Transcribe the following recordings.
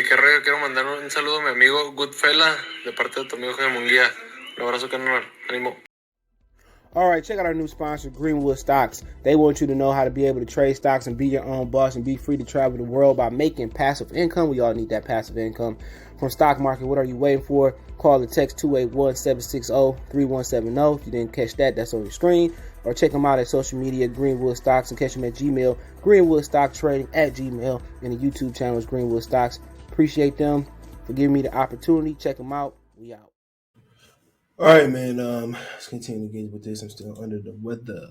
Qué rollo, quiero mandar un saludo a mi amigo Goodfella de parte de tu amigo Jaime Munguía. Un abrazo, carnal. Ánimo. All right, check out our new sponsor, Greenwood Stocks. They want you to know how to be able to trade stocks and be your own boss and be free to travel the world by making passive income. We all need that passive income from stock market. What are you waiting for? Call or text 281-760-3170. If you didn't catch that, that's on your screen. Or check them out at social media, Greenwood Stocks, and catch them at Gmail, Greenwood Stock Trading at Gmail. And the YouTube channel is Greenwood Stocks. Appreciate them for giving me the opportunity. Check them out. We out. All right, man. Let's continue to get with this. I'm still under the weather.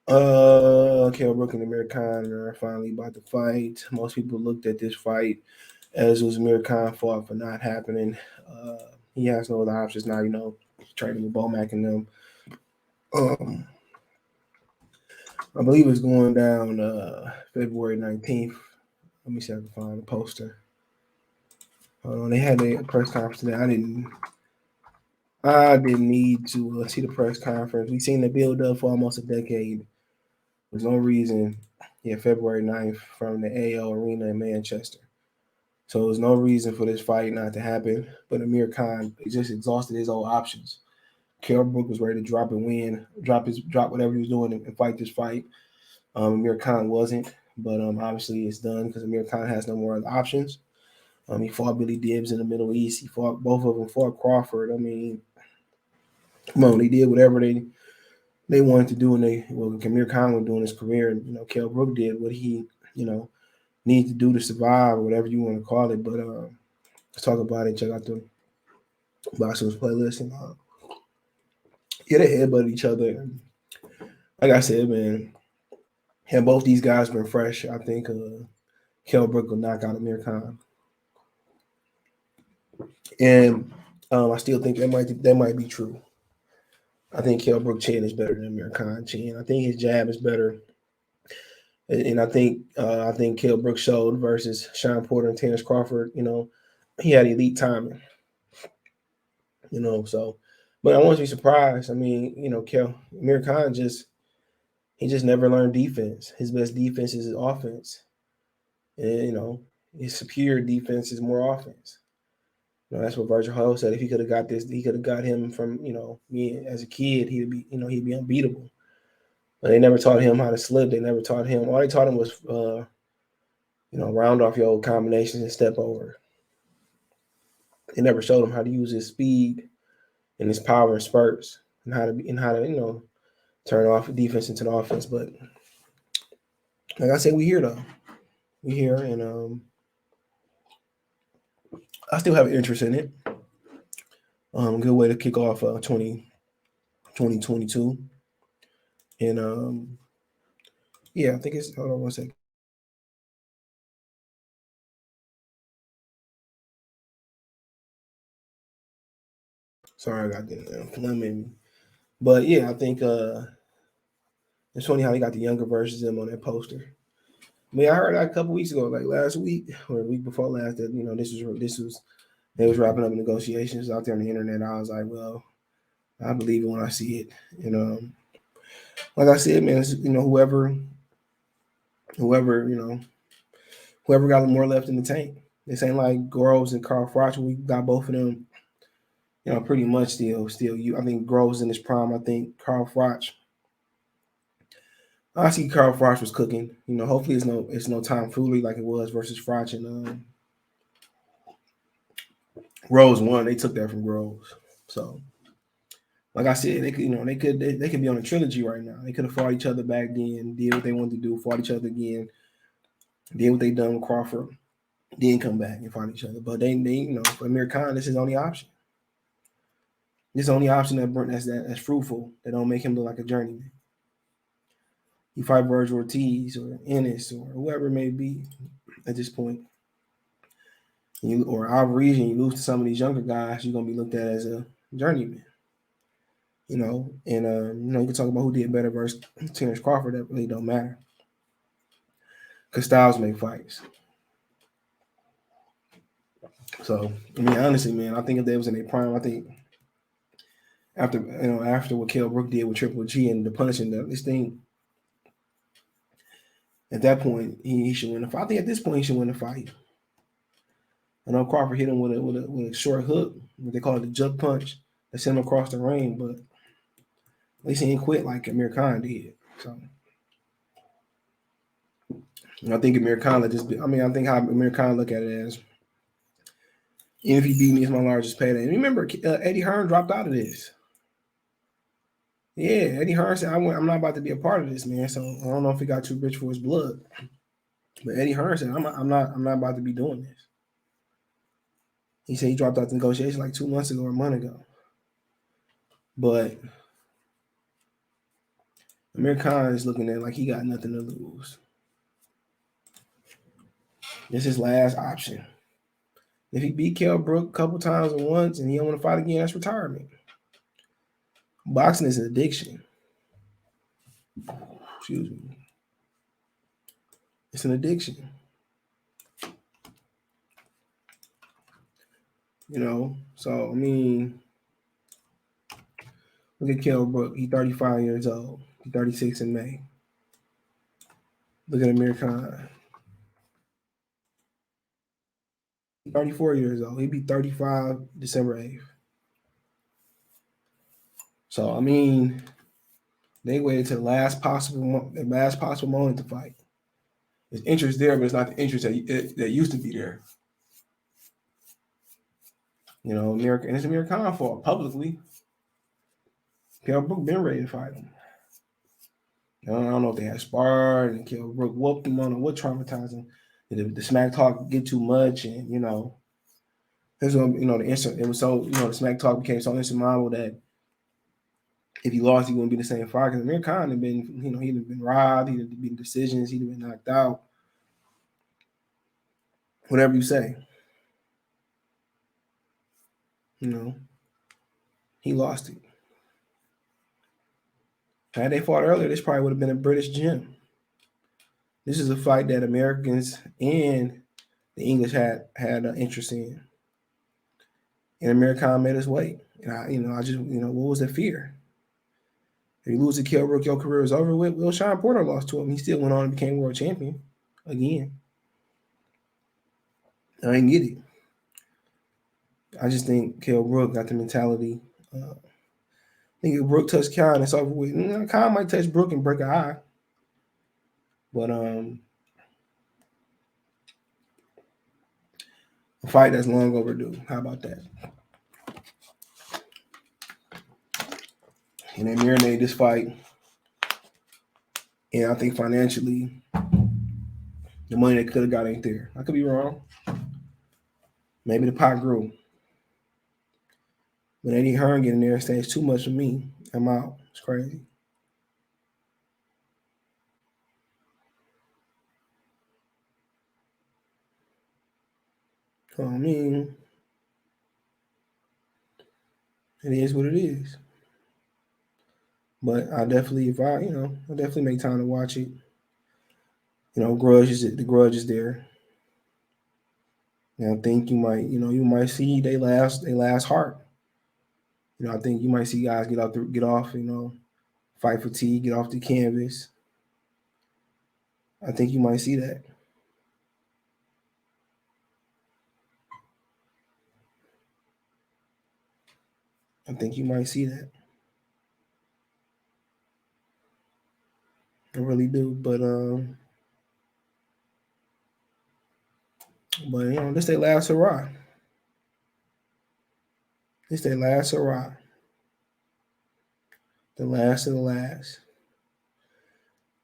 Kell Brook and Amir Khan are finally about to fight. Most people looked at this fight as it was Amir Khan's fault for not happening. He has no other options now, trading with Bomac and them. I believe it's going down February 19th. Let me see if I can find a poster. They had a press conference today. I didn't need to see the press conference. We've seen the build up for almost a decade. There's no reason. Yeah, February 9th from the AO Arena in Manchester. So there's no reason for this fight not to happen. But Amir Khan just exhausted his old options. Kell Brook was ready to drop and win, drop whatever he was doing and fight this fight. Amir Khan wasn't, but obviously it's done because Amir Khan has no more other options. He fought Billy Gibbs in the Middle East. Both of them fought Crawford. I mean, come on, they did whatever they wanted to do, and Amir Khan was doing his career, and Kell Brook did what he needs to do to survive, or whatever you want to call it. But let's talk about it. Check out the Boxers playlist, and they headbutt each other. Like I said, man, had both these guys been fresh, I think Kell Brook will knock out Amir Khan, and I still think that might be true. I think Kell Brook chin is better than Amir Khan chin. I think his jab is better. And I think Kell Brook showed versus Sean Porter and Terrence Crawford, he had elite timing. So but I won't be surprised. I mean, Amir Khan just never learned defense. His best defense is his offense. And his superior defense is more offense. That's what Virgil Hall said. If he could have got this, he could have got him from, me as a kid, he'd be unbeatable. But they never taught him how to slip. They never taught him. All they taught him was, round off your old combinations and step over. They never showed him how to use his speed and his power and spurts and how to turn off defense into the offense. But like I said, we here though. We here, and I still have an interest in it. Good way to kick off 2022. And yeah, I think it's hold on one second. Sorry, I got that. But yeah, I think it's funny how they got the younger versions of them on that poster. I mean, I heard that a couple weeks ago, like last week or a week before last, that this was they was wrapping up negotiations out there on the internet. I was like, well, I believe it when I see it. And like I said, man, whoever got more left in the tank. This ain't like Groves and Carl Froch. We got both of them, pretty much still. I think Groves in his prime. I think Carl Froch. I see Carl Froch was cooking. Hopefully it's no tomfoolery like it was versus Froch and Groves won. They took that from Groves. So, like I said, they could be on a trilogy right now. They could have fought each other back then, did what they wanted to do, fought each other again, did what they done with Crawford, then come back and fight each other. But they for Amir Khan, this is the only option. This is the only option that's fruitful, that don't make him look like a journeyman. You fight Virgil Ortiz or Ennis or whoever it may be at this point. Or Alvarez, and you lose to some of these younger guys, you're gonna be looked at as a journeyman. And you can talk about who did better versus Terrence Crawford. That really don't matter, because styles make fights. So I mean, honestly, man, I think if they was in their prime, I think after what Kell Brook did with Triple G and the punishing this thing, at that point he should win the fight. I think at this point he should win the fight. I know Crawford hit him with a short hook, what they call it the jump punch, that sent him across the ring, but at least he didn't quit like Amir Khan did. So I think Amir Khan I think how Amir Khan look at it as, even if he beat me, it's my largest payday. And remember, Eddie Hearn dropped out of this. Yeah, Eddie Hearn said, I'm not about to be a part of this, man. So I don't know if he got too rich for his blood. But Eddie Hearn said, I'm not about to be doing this. He said he dropped out the negotiation like 2 months ago or a month ago. But Amir Khan is looking at it like he got nothing to lose. This is his last option. If he beat Kell Brook a couple times or once and he don't want to fight again, that's retirement. Boxing is an addiction. Excuse me. It's an addiction. You know, so I mean, look at Kell Brook. He's 35 years old. He's 36 in May. Look at Amir Khan. He's 34 years old. He'll be 35 December 8th. So I mean, they waited to the last possible moment to fight. There's interest there, but it's not the interest that used to be there. You know, and it's Amir Khan fought publicly. Kell Brook been ready to fight him. I don't know if they had sparred and Kell Brook whooped him on or what traumatized him. Did the smack talk get too much? And you know, it was so the smack talk became so insurmountable that if he lost, he wouldn't be the same fight. Because Amir Khan had been, he'd have been robbed, he'd have been decisions, he'd have been knocked out. Whatever you say. He lost it. Had they fought earlier, this probably would have been a British gym. This is a fight that Americans and the English had an interest in. And Amir Khan made his weight. And what was the fear? If you lose to Kell Brook, your career is over with. Will Sean Porter lost to him. He still went on and became world champion again. I didn't get it. I just think Kell Brook got the mentality. I think if Brook touched Khan, it's over with. Khan might touch Brook and break an eye. But a fight that's long overdue. How about that? And they marinated this fight. And I think financially, the money they could have got ain't there. I could be wrong. Maybe the pot grew. But Eddie Hearn getting there and saying it's too much for me. I'm out. It's crazy. So, I mean, it is what it is. But I definitely, I definitely make time to watch it. The grudge is there. And I think you might see they last heart. I think you might see guys get off, fight fatigue, get off the canvas. I think you might see that. I think you might see that. I really do. But this their last hurrah. This their last hurrah. The last of the last.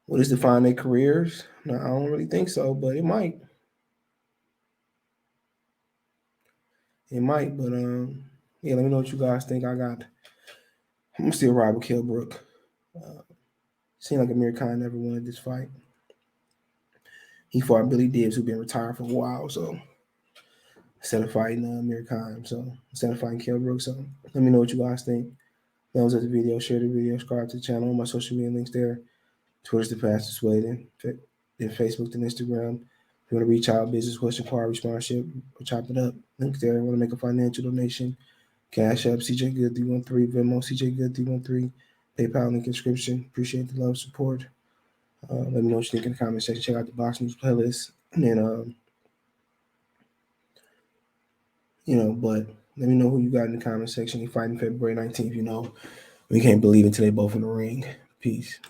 Will this define their careers? No, I don't really think so, but it might. It might, but let me know what you guys think. I'm still ride with Kell Brook. Seemed like Amir Khan never wanted this fight. He fought Billy Dibbs, who's been retired for a while, so instead of fighting Amir Khan, so instead of fighting Kell Brook, so let me know what you guys think. Thumbs up the video, share the video, subscribe to the channel. All my social media links there. Twitter's the fastest way, then Facebook, then Instagram. If you want to reach out, business question, inquiry, sponsorship, or chop it up, links there. Want to make a financial donation, Cash App, CJ Good 313, Venmo, CJ Good 313, PayPal link description. Appreciate the love, support. Let me know what you think in the comment section. Check out the Box News playlist. And then But let me know who you got in the comment section. He fighting February 19th. We can't believe until they both in the ring. Peace.